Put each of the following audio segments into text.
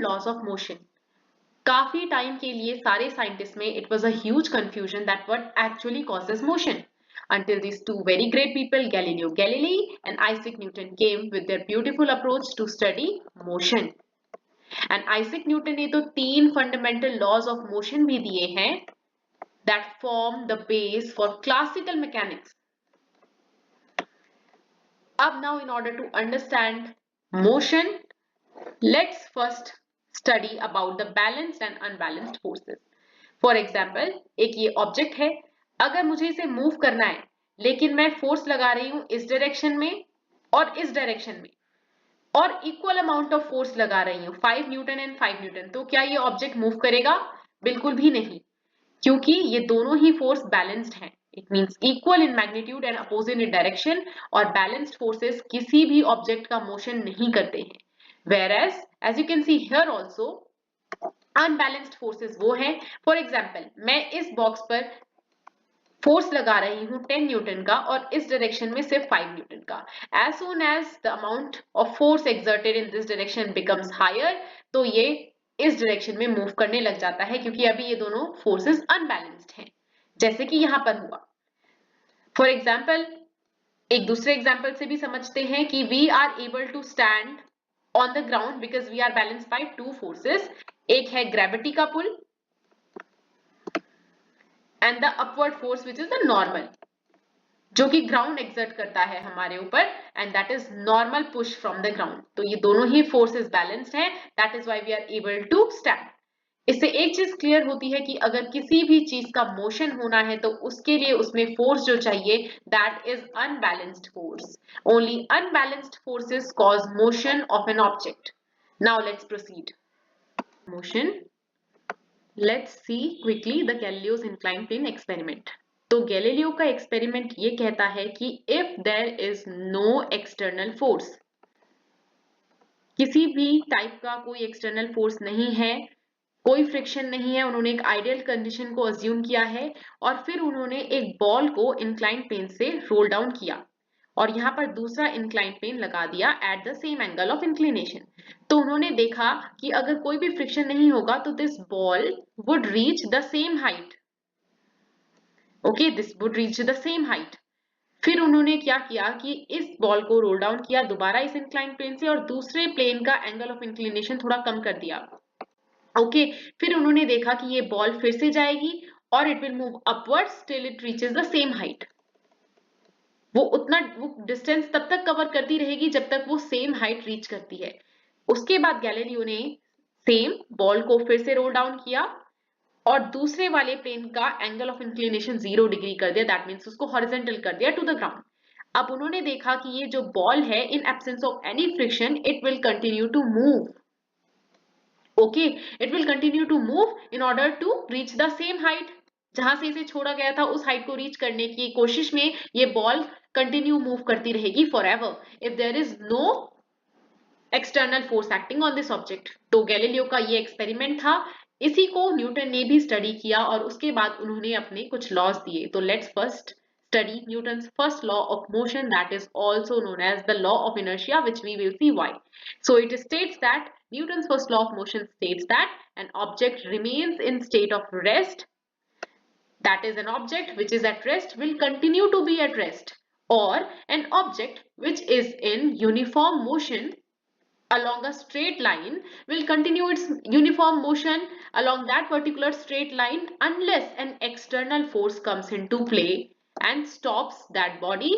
Laws of motion. काफी time के लिए सारे साइंटिस्ट में it was a huge confusion that what actually causes motion until these two very great people, Galileo Galilei and Isaac Newton, came with their beautiful approach to study motion. And Isaac Newton ने तो 3 fundamental laws of motion भी दिए हैं that form the base for classical mechanics. Up now, in order to understand motion, let's first study about the balanced and unbalanced forces. For example, एक ये object है, अगर मुझे इसे मूव करना है लेकिन मैं फोर्स लगा रही हूं इस डायरेक्शन में और इस डायरेक्शन में और इक्वल अमाउंट ऑफ फोर्स लगा रही हूं 5 न्यूटन एंड 5 न्यूटन, तो क्या ये ऑब्जेक्ट मूव करेगा? बिल्कुल भी नहीं, क्योंकि ये दोनों ही फोर्स बैलेंस्ड हैं। It means equal in magnitude and opposite in direction, और बैलेंस्ड फोर्सेस किसी भी ऑब्जेक्ट का मोशन नहीं करते हैं। Whereas, as you can see here also, unbalanced forces वो हैं, फॉर एग्जाम्पल मैं इस बॉक्स पर फोर्स लगा रही हूं 10 न्यूटन का और इस डायरेक्शन में सिर्फ 5 न्यूटन का। As soon as the amount of force exerted in this direction becomes higher, तो ये इस डायरेक्शन में मूव करने लग जाता है, क्योंकि अभी ये दोनों फोर्सेस अनबैलेंस्ड हैं, जैसे कि यहां पर हुआ। फॉर एग्जाम्पल, एक दूसरे एग्जाम्पल से भी समझते हैं कि we are able to stand on the ground because we are balanced by 2 forces. एक है ग्रेविटी का pull and the upward force which is the normal, जो कि ग्राउंड एक्सर्ट करता है हमारे ऊपर, and that is normal push from the ground. तो ये दोनों ही फोर्सेस बैलेंस्ड हैं, that is why we are able to stand. इससे एक चीज क्लियर होती है कि अगर किसी भी चीज का मोशन होना है तो उसके लिए उसमें फोर्स जो चाहिए that is unbalanced force. Only unbalanced forces cause motion of an object. Now let's proceed motion. Let's see quickly the Galileo's inclined plane experiment. तो गैलीलियो का एक्सपेरिमेंट ये कहता है कि if there is no external force, किसी भी type का कोई एक्सटर्नल फोर्स नहीं है, कोई फ्रिक्शन नहीं है, उन्होंने एक आइडियल कंडीशन को अज्यूम किया है और फिर उन्होंने एक बॉल को इंक्लाइंड प्लेन से रोल डाउन किया और यहाँ पर दूसरा इंक्लाइंड प्लेन लगा दिया at the same angle of inclination. तो उन्होंने देखा कि अगर कोई भी फ्रिक्शन नहीं होगा तो this ball would reach the same height. Okay, this would reach the same height. फिर उन्होंने क्या किया कि इस बॉल को रोल डाउन किया दोबारा इस इंक्लाइंड प्लेन से और दूसरे प्लेन का एंगल ऑफ इंक्लिनेशन थोड़ा कम कर दिया। ओके, फिर उन्होंने देखा कि ये बॉल फिर से जाएगी और it will move upwards till it reaches the same height. वो डिस्टेंस तब तक कवर करती रहेगी जब तक वो सेम हाइट रीच करती है। उसके बाद गैलीलियो ने सेम बॉल को फिर से रोल डाउन किया और दूसरे वाले प्लेन का एंगल ऑफ इंक्लिनेशन 0 डिग्री कर दिया, दैट मीन्स उसको हॉरिजॉन्टल कर दिया टू द ग्राउंड। अब उन्होंने देखा कि ये जो बॉल है in absence of any friction it will continue to move. Okay, it will continue to move in order to reach the same height. जहां से इसे छोड़ा गया था उस हाइट को रीच करने की कोशिश में ये बॉल कंटिन्यू मूव करती रहेगी forever if there is no external force acting on this object. तो गैलीलियो का ये एक्सपेरिमेंट था, इसी को न्यूटन ने भी स्टडी किया और उसके बाद उन्होंने अपने कुछ लॉज दिए। तो let's first study Newton's first law of motion, that is also known as the law of inertia, which we will see why. So it states that Newton's first law of motion states that an object remains in state of rest, that is an object which is at rest will continue to be at rest, or an object which is in uniform motion along a straight line will continue its uniform motion along that particular straight line unless an external force comes into play and stops that body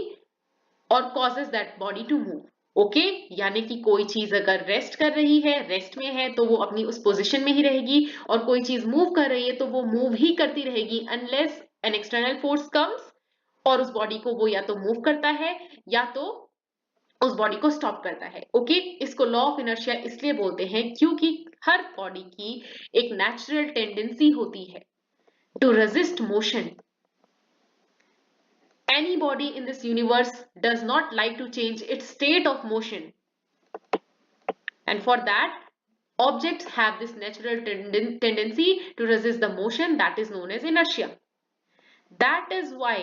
or causes that body to move. Okay, यानी कि कोई चीज अगर rest कर रही है, rest में है, तो वो अपनी उस पोजीशन में ही रहेगी और कोई चीज मूव कर रही है तो वो मूव ही करती रहेगी unless an external force comes और उस बॉडी को वो या तो मूव करता है या तो उस बॉडी को स्टॉप करता है। ओके, इसको लॉ ऑफ इनर्शिया इसलिए बोलते हैं क्योंकि हर बॉडी की एक नेचुरल टेंडेंसी होती है to resist motion. Any body in this universe does not like to change its state of motion, and for that objects have this natural tendency to resist the motion that is known as inertia. That is why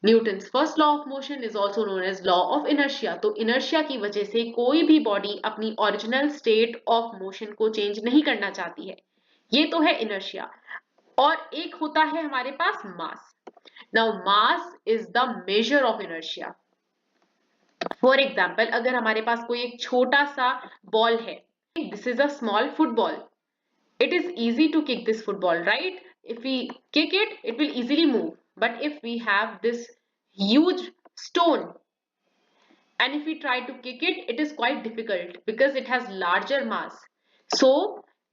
Newton's first law of motion is also known as law of inertia. तो inertia की वजह से कोई भी body अपनी original state of motion को change नहीं करना चाहती है। ये तो है इनर्शिया। और एक होता है हमारे पास mass. Now mass is the measure of inertia. For example, अगर हमारे पास कोई एक छोटा सा बॉल है, this is a small football, it is easy to kick this football, right? If we kick it, it will easily move. But if we have this huge stone and if we try to kick it, it is quite difficult because it has larger mass. So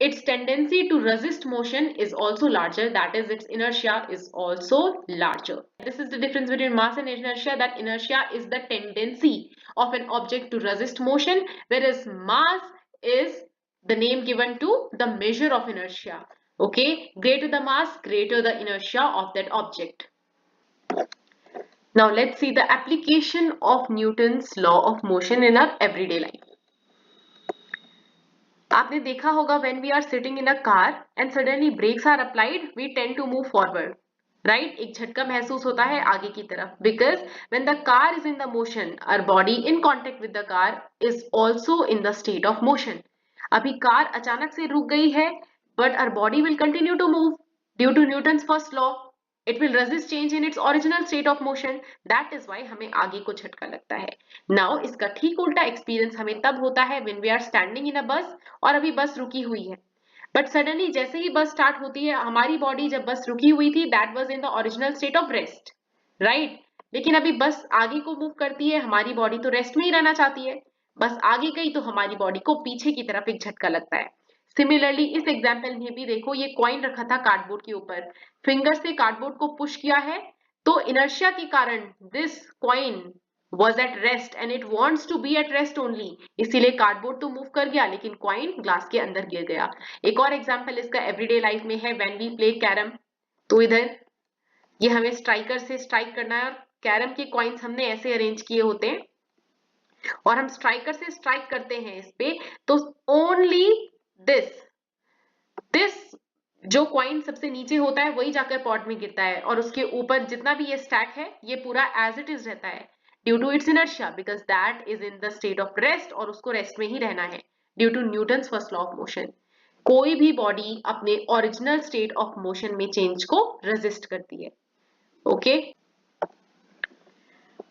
its tendency to resist motion is also larger, that is its inertia is also larger. This is the difference between mass and inertia, that inertia is the tendency of an object to resist motion, whereas mass is the name given to the measure of inertia. Okay, greater the mass, greater the inertia of that object. Now let's see the application of Newton's law of motion in our everyday life. आपने देखा होगा when we are sitting in a car and suddenly brakes are applied, we tend to move forward. Right? एक झटका महसूस होता है आगे की तरफ, because when the car is in the motion, our body in contact with the car is also in the state of motion. अभी car अचानक से रुक गई है, but our body will continue to move due to Newton's first law. It will resist change in its original state of motion. That is why हमें आगे को झटका लगता है. Now इसका ठीक उल्टा एक्सपीरियंस हमें तब होता है when we are standing in a bus और अभी बस रुकी हुई है. बट सडनली जैसे ही बस स्टार्ट होती है, हमारी बॉडी जब बस रुकी हुई थी, that was in the original state of rest, right? लेकिन अभी बस आगे को मूव करती है, हमारी बॉडी तो रेस्ट में ही रहना चाहती है. बस आगे गई तो हमारी बॉडी को पीछे की तरफ एक झटका लगता है. सिमिलरली इस एग्जाम्पल में भी देखो, ये कॉइन रखा था कार्डबोर्ड के ऊपर, फिंगर से कार्डबोर्ड को पुश किया है, तो इनर्शिया के कारण this coin was at rest and it wants to be at rest only, इसीलिए कार्डबोर्ड तो मूव कर गया लेकिन कॉइन ग्लास के अंदर गिर गया. एक और एग्जांपल इसका एवरीडे लाइफ में है, व्हेन वी प्ले कैरम. तो इधर ये हमें स्ट्राइकर से स्ट्राइक करना है और कैरम के कॉइन्स हमने ऐसे अरेंज किए होते हैं और हम स्ट्राइकर से स्ट्राइक करते हैं इस पे, तो ओनली दिस दिस जो कॉइन सबसे नीचे होता है वही जाकर पॉट में गिरता है और उसके ऊपर जितना भी ये स्टैक है ये पूरा एज इट इज रहता है due to its inertia, because that is in the state of rest और उसको रेस्ट में ही रहना है due to Newton's first law of motion. कोई भी बॉडी अपने ओरिजिनल स्टेट ऑफ मोशन में चेंज को रेजिस्ट करती है. ओके,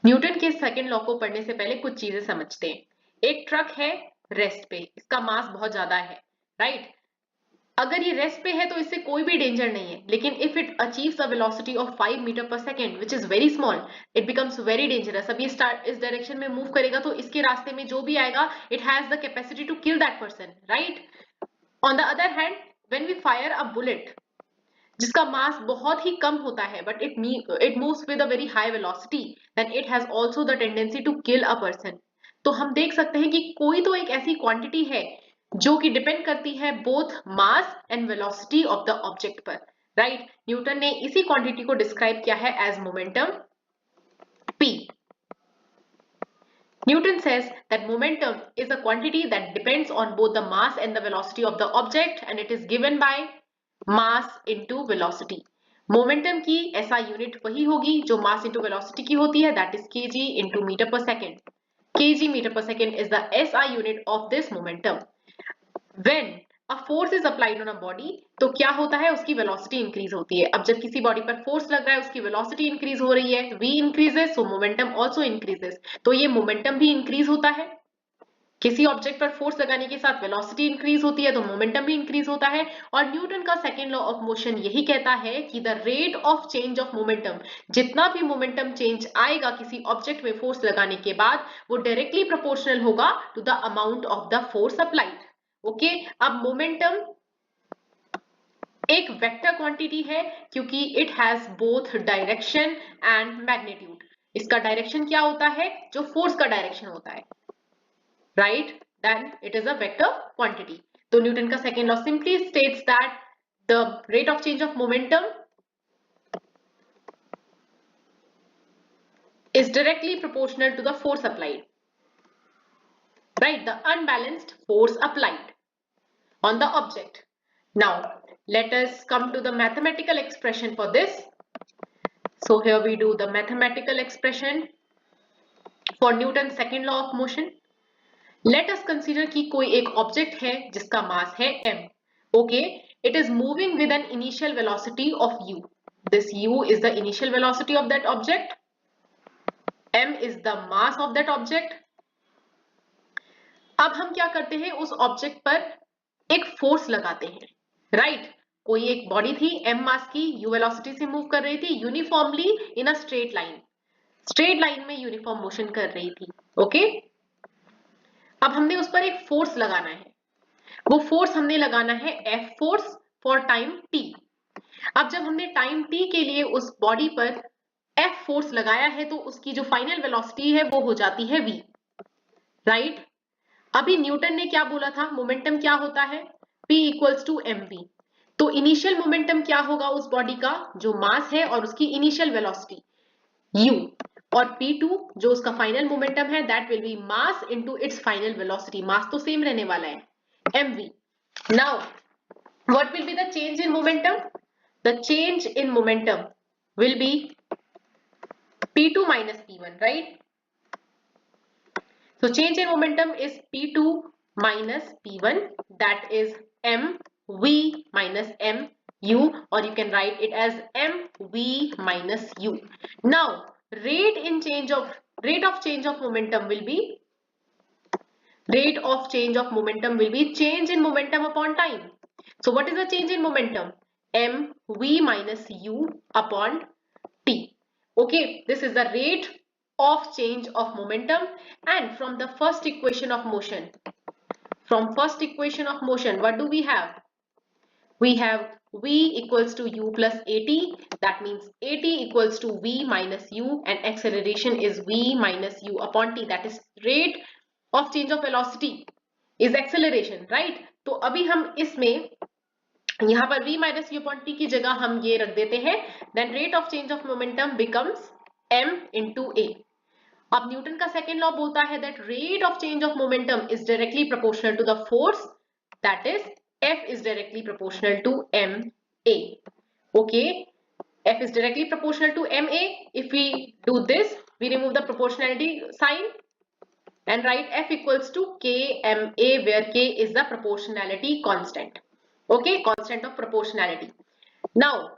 न्यूटन के सेकंड लॉ को पढ़ने से पहले कुछ चीजें समझते हैं. एक ट्रक है रेस्ट पे, इसका मास बहुत ज्यादा है, राइट? अगर ये रेस्ट पे है तो इससे कोई भी डेंजर नहीं है, लेकिन if it achieves a velocity of 5 metre per second which is very small, it becomes very dangerous. अब ये स्टार्ट इस डायरेक्शन में मूव करेगा तो इसके रास्ते में जो भी आएगा, it has the capacity to kill that person, right? On the other hand, when we fire a bullet जिसका मास बहुत ही कम होता है but it moves with a very high velocity, then it has also the tendency to kill a person. तो हम देख सकते हैं कि कोई तो एक ऐसी क्वांटिटी है जो कि डिपेंड करती है both mass and velocity of the object पर, राइट? न्यूटन ने इसी क्वांटिटी को डिस्क्राइब किया है as momentum p. Newton says that momentum is a quantity that depends on both the mass and the velocity of the object and it is given by mass into velocity. Momentum की ऐसा unit वही होगी जो mass into velocity की होती है, that is kg into metre per second. kg metre per second is the SI unit of this momentum. When a force is applied on a body, तो क्या होता है, उसकी वेलोसिटी इंक्रीज होती है. अब जब किसी बॉडी पर फोर्स लग रहा है, उसकी वेलोसिटी इंक्रीज हो रही है, v इंक्रीजेस, सो मोमेंटम आल्सो इंक्रीजेस. तो ये मोमेंटम भी इंक्रीज होता है. किसी ऑब्जेक्ट पर फोर्स लगाने के साथ वेलोसिटी इंक्रीज होती है तो मोमेंटम भी इंक्रीज होता है. और न्यूटन का सेकंड लॉ ऑफ मोशन यही कहता है कि the rate of change of momentum, जितना भी मोमेंटम चेंज आएगा किसी ऑब्जेक्ट में फोर्स लगाने के बाद, वो डायरेक्टली प्रोपोर्शनल होगा to the amount of the force applied. Okay, अब मोमेंटम एक वेक्टर क्वांटिटी है क्योंकि it has both direction and magnitude. इसका डायरेक्शन क्या होता है, जो फोर्स का डायरेक्शन होता है, right? Then it is a vector quantity. तो न्यूटन का second law simply states that the rate of change of momentum is directly proportional to the force applied, right? The unbalanced force applied on the object. Now let us come to the mathematical expression for this. So here we do the mathematical expression for Newton's second law of motion. Let us consider कि कोई एक object है जिसका मास है m. Okay, it is moving with an initial velocity of u. This u is the initial velocity of that object. m is the mass of that object. अब हम क्या करते हैं, उस ऑब्जेक्ट पर एक फोर्स लगाते हैं, राइट? कोई एक बॉडी थी m मास की, u वेलोसिटी से मूव कर रही थी uniformly in a straight line में यूनिफॉर्म मोशन कर रही थी. ओके, अब हमने उस पर एक फोर्स लगाना है. वो फोर्स हमने लगाना है F force for time t. अब जब हमने टाइम t के लिए उस बॉडी पर F फोर्स लगाया है तो उसकी जो फाइनल वेलोसिटी है वो हो जाती है v, राइट? अभी न्यूटन ने क्या बोला था, मोमेंटम क्या होता है, P इक्वल्स टू mv. तो इनिशियल मोमेंटम क्या होगा उस बॉडी का, जो मास है और उसकी इनिशियल वेलोसिटी u, और P2 जो उसका फाइनल मोमेंटम है that will be mass into its final velocity. Mass तो सेम रहने वाला है, mv. Now what will be the change in momentum? The change in momentum will be P2 minus P1, right? So change in momentum is P2 minus P1, that is mv minus mu, or you can write it as mv minus u. Now rate of change of momentum will be change in momentum upon time. So what is the change in momentum? mv minus u upon t. Okay, this is the rate of change of momentum. And from the first equation of motion, what do we have? We have v equals to u plus at. That means at equals to v minus u, and acceleration is v minus u upon t. That is rate of change of velocity is acceleration, right? तो अभी हम इसमें यहाँ पर v minus u upon t की जगह हम ये रख देते हैं. Then rate of change of momentum becomes m into a. अब न्यूटन का सेकेंड लॉ बोलता है that rate of change of momentum is directly proportional to the force, that is F is directly proportional to ma. Okay, F is directly proportional to ma. If we do this, we remove the proportionality sign and write F equals to kma, where k is the proportionality constant. Okay, constant of proportionality. Now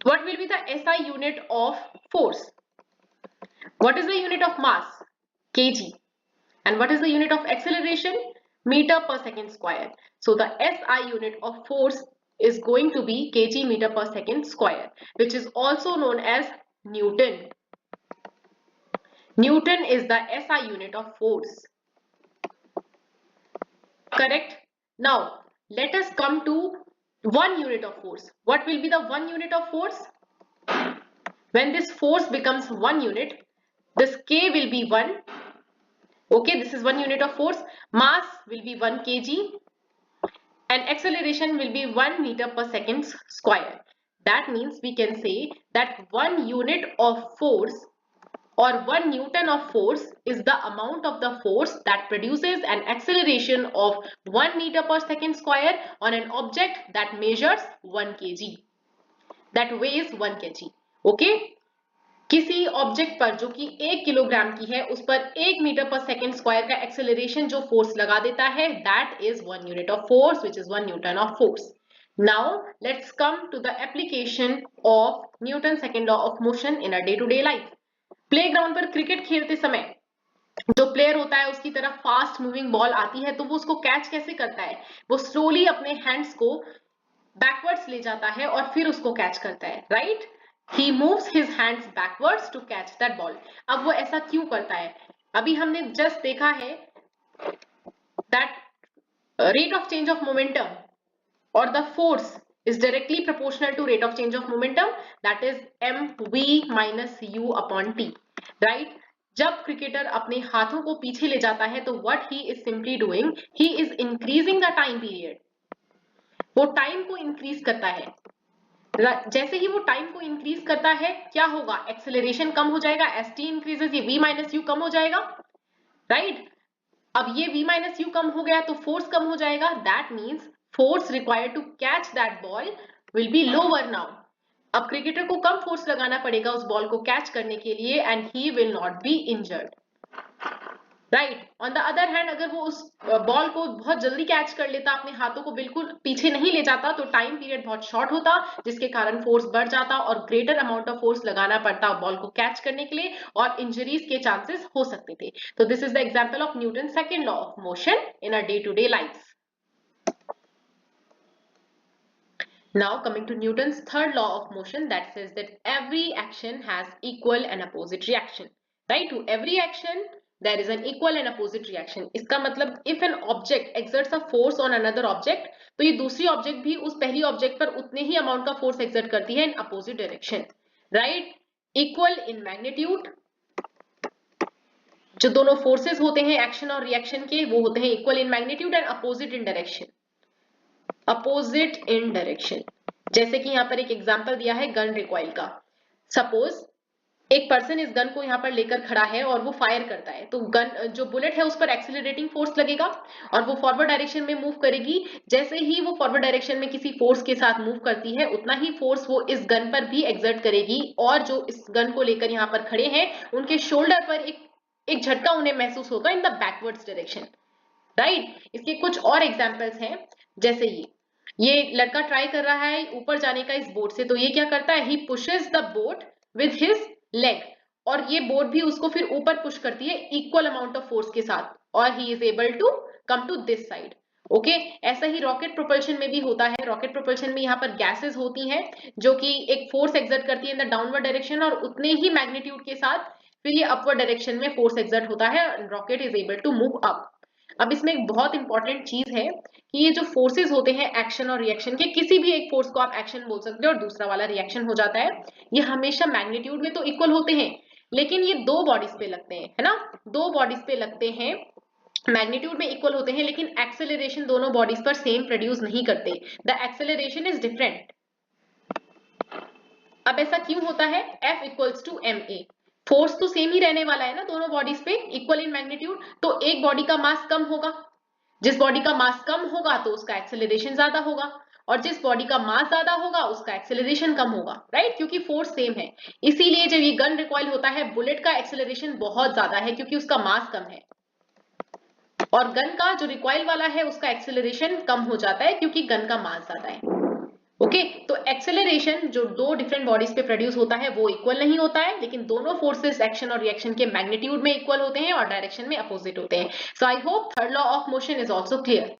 what will be the SI unit of force? What is the unit of mass? Kg. And what is the unit of acceleration? Meter per second square. So the SI unit of force is going to be kg meter per second square, which is also known as Newton. Newton is the SI unit of force. Correct? Now let us come to one unit of force. What will be the one unit of force? When this force becomes one unit, this k will be 1. Okay, this is one unit of force. Mass will be 1 kg and acceleration will be 1 meter per second square. That means we can say that 1 unit of force or 1 Newton of force is the amount of the force that produces an acceleration of 1 meter per second square on an object that measures 1 kg, that weighs 1 kg. Okay, किसी object पर जो कि 1 kilogram की है उस पर 1 metre per second square का acceleration जो फोर्स लगा देता है, that is 1 unit of force, which is 1 newton of force. Now let's come to the application of Newton second law of motion in a day to day life. Playground पर cricket खेलते समय जो player होता है उसकी तरफ fast moving ball आती है तो वो उसको कैच कैसे करता है? वो स्लोली अपने हैंड्स को बैकवर्ड्स ले जाता है और फिर उसको कैच करता है, right? He moves his hands backwards to catch that ball. अब वो ऐसा क्यों करता है? अभी हमने just देखा है that rate of change of momentum or the force is directly proportional to rate of change of momentum, that is mv minus u upon t, right? जब क्रिकेटर अपने हाथों को पीछे ले जाता है तो what he is simply doing, he is increasing the time period. वो टाइम को इंक्रीज करता है. जैसे ही वो टाइम को इंक्रीज करता है क्या होगा? एक्सेलरेशन कम हो जाएगा, st इंक्रीजेस, ये v माइनस यू कम हो जाएगा, राइट? अब ये v माइनस यू कम हो गया तो फोर्स कम हो जाएगा. That means force required to catch that ball will be lower now. अब क्रिकेटर को कम फोर्स लगाना पड़ेगा उस बॉल को कैच करने के लिए and he will not be injured, right. On the other hand अगर वो उस बॉल को बहुत जल्दी कैच कर लेता, अपने हाथों को बिल्कुल पीछे नहीं ले जाता, तो टाइम पीरियड बहुत शॉर्ट होता, जिसके कारण फोर्स बढ़ जाता और ग्रेटर अमाउंट ऑफ फोर्स लगाना पड़ता बॉल को कैच करने के लिए और इंजरीज के चांसेस हो सकते थे। तो this is the example of Newton second law of motion in a day to day life. Now coming to Newton's third law of motion that says that every action has equal and opposite reaction. Right? To every action there is an equal and opposite reaction. इसका मतलब if an object exerts a force on another object, तो ये दूसरी object भी उस पहली object पर उतने ही amount का force exert करती है in opposite direction. Right? Equal in magnitude. जो दोनों forces होते हैं action और reaction के, वो होते हैं equal in magnitude and opposite in direction. Opposite in direction. जैसे कि यहाँ पर एक एग्जांपल दिया है गन रिकॉइल का। सपोज एक पर्सन इस गन को यहाँ पर लेकर खड़ा है और वो फायर करता है, तो गन जो बुलेट है उस पर एक्सीलरेटिंग फोर्स लगेगा और वो फॉरवर्ड डायरेक्शन में मूव करेगी। जैसे ही वो फॉरवर्ड डायरेक्शन में किसी फोर्स के साथ मूव करती है, उतना ही फोर्स वो इस गन पर भी एक्सर्ट करेगी और जो इस गन को लेकर यहाँ पर खड़े हैं उनके शोल्डर पर एक झटका उन्हें महसूस होगा in the backwards direction, right. इसके कुछ और एग्जांपल्स हैं, जैसे ये लड़का ट्राई कर रहा है ऊपर जाने का इस बोट से, तो ये क्या करता है, he pushes the boat with his leg और ये बोट भी उसको फिर ऊपर पुश करती है इक्वल अमाउंट ऑफ फोर्स के साथ और ही is able to come to this side. Okay, ऐसा ही रॉकेट प्रोपल्शन में भी होता है। रॉकेट प्रोपल्शन में यहाँ पर गैसेस होती हैं जो कि एक फोर्स एक्सर्ट करती है इन द डाउनवर्ड डायरेक्शन और उतने ही मैग्नीट्यूड के साथ फिर ये अपवर्ड डायरेक्शन में फोर्स एक्सर्ट होता है, rocket is able to move up. अब इसमें एक बहुत इंपॉर्टेंट चीज है कि ये जो फोर्सेस होते हैं एक्शन और रिएक्शन के, किसी भी एक फोर्स को आप एक्शन बोल सकते हो और दूसरा वाला रिएक्शन हो जाता है, ये हमेशा मैग्नीट्यूड में तो इक्वल होते हैं लेकिन ये दो बॉडीज पे लगते हैं, है ना, दो बॉडीज पे लगते हैं, मैग्नीट्यूड में इक्वल होते हैं लेकिन एक्सेलरेशन दोनों बॉडीज पर सेम प्रोड्यूस नहीं करते, द एक्सेलरेशन इज डिफरेंट। अब ऐसा क्यों होता है, F equals to ma, force तो सेम ही रहने वाला है ना दोनों बॉडीज पे, इक्वल इन मैग्नीट्यूड, तो एक बॉडी का मास कम होगा, जिस बॉडी का मास कम होगा तो उसका एक्सेलरेशन ज्यादा होगा और जिस बॉडी का मास ज्यादा होगा उसका एक्सेलरेशन कम होगा, राइट, क्योंकि फोर्स सेम है। इसीलिए जब ये गन रिकॉइल होता है बुलेट का एक्सेलरेशन बहुत ज्यादा है क्योंकि उसका मास कम है और गन का जो रिकॉइल वाला है उसका एक्सेलरेशन कम हो जाता है क्योंकि गन का मास ज्यादा है। ओके, तो एक्सेलरेशन जो दो डिफरेंट बॉडीज पे प्रोड्यूस होता है वो इक्वल नहीं होता है, लेकिन दोनों फोर्सेस एक्शन और रिएक्शन के मैग्नीट्यूड में इक्वल होते हैं और डायरेक्शन में अपोजिट होते हैं। So I hope third law of motion is also clear.